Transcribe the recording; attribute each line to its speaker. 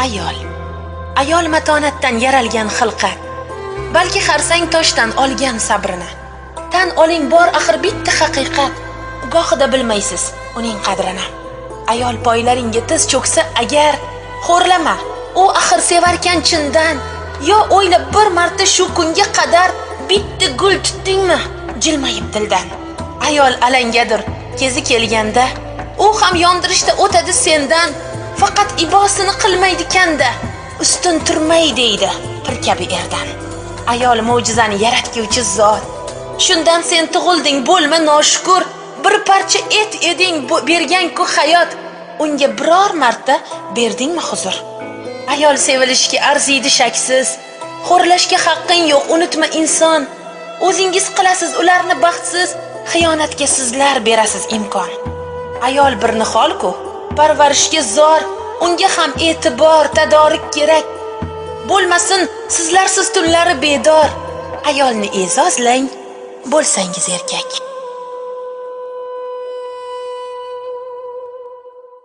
Speaker 1: Ayol matonatdan yaralgan xilqat, balki xarsang toshdan olgan sabrini. Tan oling bor axir bitta haqiqat, gohida bilmaysiz uning qadrini. Ayol poylaringga tiz cho'ksa agar, xo'rlama, u axir sevarkan chindan. Yo o'ylab bir marta shu kunga qadar bitta gul tutdingmi, jilmayib dildan. Ayol alangadir, kezi kelganda, u ham yondirishda o'tadi sendan. Faqat ibosini qilmaydi-kanda, ustun turmay deydi bir kabi erdan. Ayol mo'jizani yaratguvchi zot. Shundan sen tug'ilding, bo'lma noshukur. Bir parcha et eding bergan-ku hayot. Unga biror marta berdingmi huzur? Ayol sevilishga arziydi shaksiz. Xo'rlashga haqqing yo'q, unutma inson. O'zingiz qilasiz ularni baxtsiz, xiyonatga sizlar berasiz imkon. Ayol bir nihol-ku, parvarishga zor, unga ham e'tibor, tadorik kerak. Bo'lmasin sizlarsiz tunlari bedor. Ayolni e'zozlang, bo'lsangiz erkak.